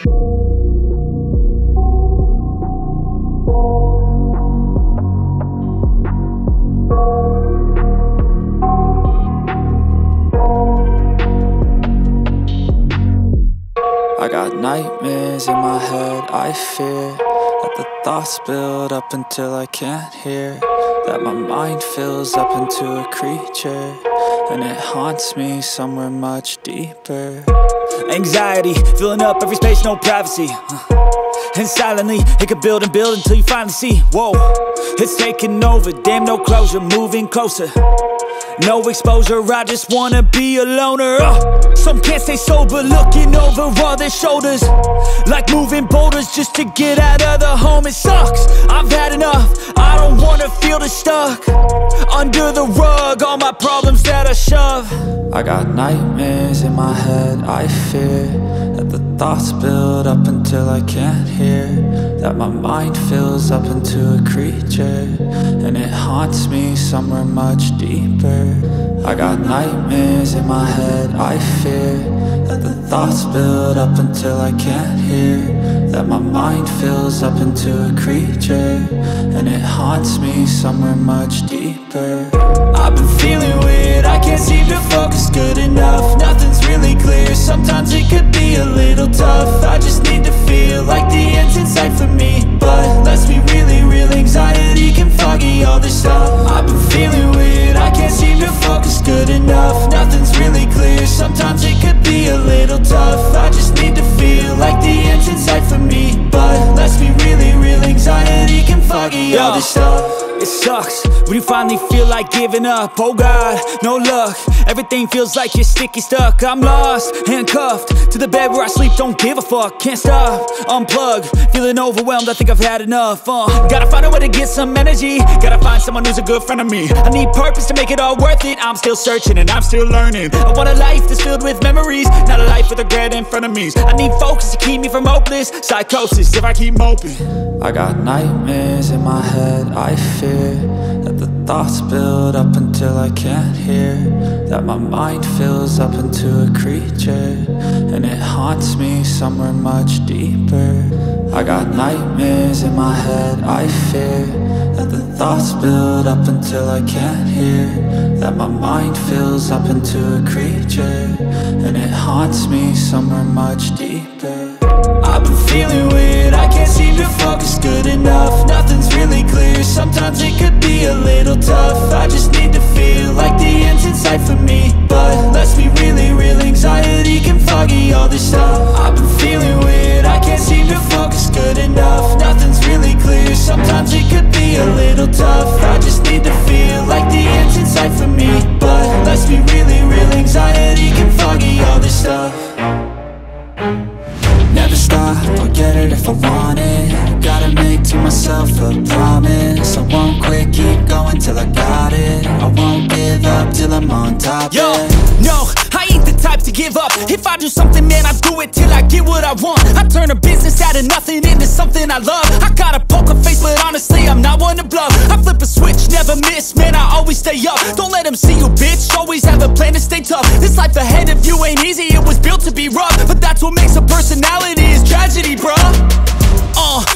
I got nightmares in my head, I fear that the thoughts build up until I can't hear, that my mind fills up into a creature, and it haunts me somewhere much deeper. Anxiety, filling up every space, no privacy. And silently, it could build and build until you finally see, whoa, it's taking over, damn no closure, moving closer. No exposure, I just wanna be a loner. Some can't stay sober, looking over all their shoulders, like moving boulders just to get out of the home. It sucks, I've had enough, I don't wanna feel the stuck under the rug, all my problems that I shove. I got nightmares in my head, I fear that the thoughts build up until I can't hear, that my mind fills up into a creature, and it haunts me somewhere much deeper. I got nightmares in my head, I fear that the thoughts build up until I can't hear, that my mind fills up into a creature, and it haunts me somewhere much deeper. I've been feeling weird, I can't seem to focus good enough, nothing's really clear, sometimes it could be a little tough. I just need to feel like the end's in sight for me, but let's be really real, anxiety can foggy all this stuff. I've been feeling weird, I can't seem to focus good enough, nothing's really clear, sometimes it could be a little tough. I just need to feel like the end's in sight for me, but let's be really real, anxiety can foggy all this stuff. It sucks when you finally feel like giving up. Oh God, no luck, everything feels like you're sticky stuck. I'm lost, handcuffed to the bed where I sleep, don't give a fuck. Can't stop, unplug, feeling overwhelmed, I think I've had enough. Gotta find a way to get some energy, gotta find someone who's a good friend of me. I need purpose to make it all worth it, I'm still searching and I'm still learning. I want a life that's filled with memories, not a life with regret in front of me. I need focus to keep me from hopeless psychosis if I keep moping. I got nightmares in my head, I fear that the thoughts build up until I can't hear, that my mind fills up into a creature, and it haunts me somewhere much deeper. I got nightmares in my head, I fear that the thoughts build up until I can't hear, that my mind fills up into a creature, and it haunts me somewhere much deeper. I've been feeling weird, I can't seem to focus good enough, nothing's really clear, sometimes it could be a little tough. I just need to feel like the end's in sight for me, but let's be really real, anxiety can foggy all this stuff. I've been feeling weird, I can't seem to focus good enough, nothing's really clear, sometimes it could be a little tough. I just need to feel like the end's in sight for me, but let's be really real, anxiety can foggy all this stuff. Never stop, I'll get it if I want it, gotta make to myself a promise. I won't quit, keep going till I got it, I won't give up till I'm on top. Yo, no, I ain't the type to give up. If I do something, man, I do it till I get what I want. I turn a business out of nothing into something I love. I got a poker face, but honestly, I'm not one to bluff. I flip a switch, never miss, man, I always stay up. Don't let them see you, bitch, always have a plan to stay tough. This life ahead of you ain't easy, it was built to be rough, but that's what makes a personality, is tragedy, bruh.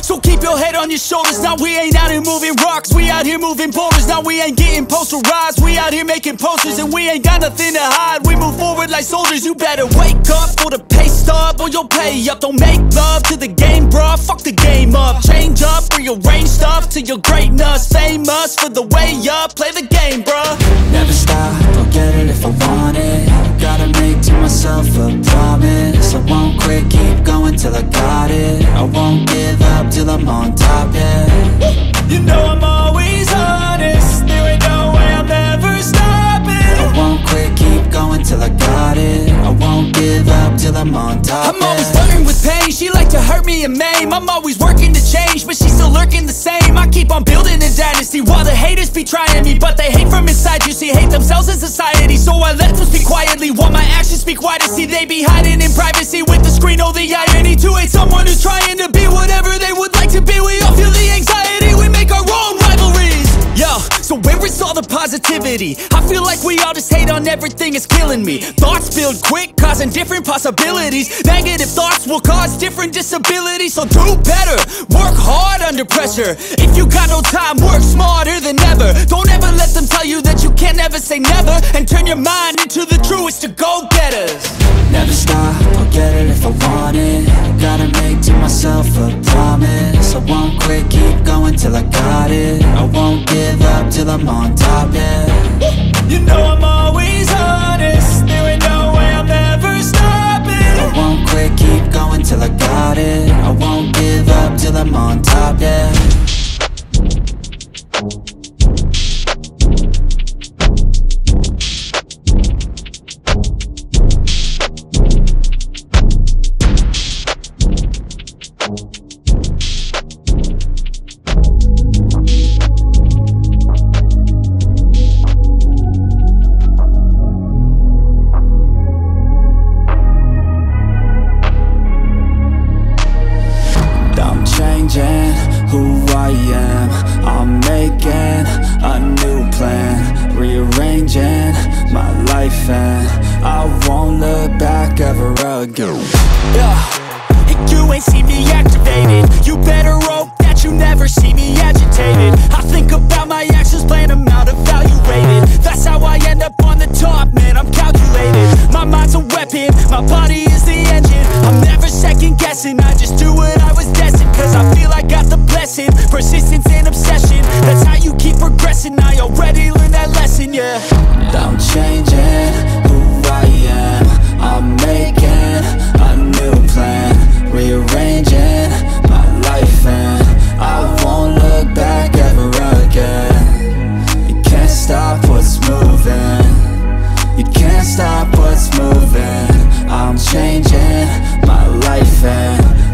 So keep your head on your shoulders. Now we ain't out here moving rocks, we out here moving boulders. Now we ain't getting posterized, we out here making posters, and we ain't got nothing to hide. We move forward like soldiers. You better wake up for the pay stub, or you'll pay up. Don't make love to the game, bruh, fuck the game up. Change up, rearrange stuff to your greatness. Famous for the way up, play the game, bruh. Never stop, I'll get it if I want it, gotta make to myself a promise. I won't quit, keep going till I got it, I won't give up till I'm on top, yeah. You know I'm always honest, there ain't no way I'm never stopping. I won't quit, keep going till I got it, I won't give up till I'm on top, I'm always flirting with pain, she like to hurt me and maim. I'm always working to change, but she's still lurking the same. I keep on building a dynasty while the haters be trying me, but they hate from inside. You see, hate themselves in society, so I let them speak quietly while my actions speak wider. See, they be hiding in privacy with the screen. Oh, the irony to hate someone who's trying to be whatever they would like to be. We all feel the anxiety, we make our own rivalries. Yo, so where is all the positivity? positivity. I feel like we all just hate on everything, it's killing me. Thoughts build quick, causing different possibilities. Negative thoughts will cause different disabilities. So do better, work hard under pressure. If you got no time, work smarter than ever. Don't ever let them tell you that you can't never say never. And turn your mind into the truest of go-getters. Never stop, I'll get it if I want it. Gotta make to myself a promise. I won't quit, keep going till I got it. I won't give up till I'm on top, yeah. You know I'm always honest. There ain't no way I'm never stopping. I won't quit, keep going till I got it. I won't give up till I'm on top, yeah. Who I am, I'm making a new plan, rearranging my life, and I won't look back ever again. You ain't see me activated. You better hope that you never see me agitated. I think about my actions, plan them out, evaluated. That's how I end up on the top, man, I'm calculated. My mind's a weapon, my body is the engine. I'm never second guessing, I just do what I was destined. Cause I feel I got the blessing, persistence and obsession. That's how you keep progressing, I already learned that lesson, yeah. I'm changing who I am, I'm making a new plan, rearranging my life, and I won't look back ever again. You can't stop what's moving, you can't stop what's moving. I'm changing my life and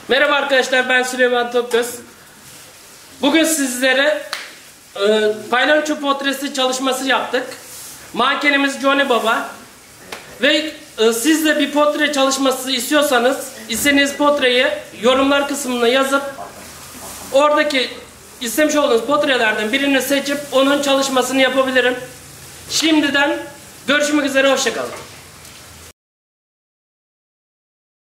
Merhaba arkadaşlar, ben Süleyman Tokgöz. Bugün sizlere Paylanço portresi çalışması yaptık. Mankenimiz Johnny Baba. Ve siz de bir portre çalışması istiyorsanız istediğiniz portreyi yorumlar kısmına yazıp oradaki istemiş olduğunuz portrelerden birini seçip onun çalışmasını yapabilirim. Şimdiden görüşmek üzere, hoşça kalın.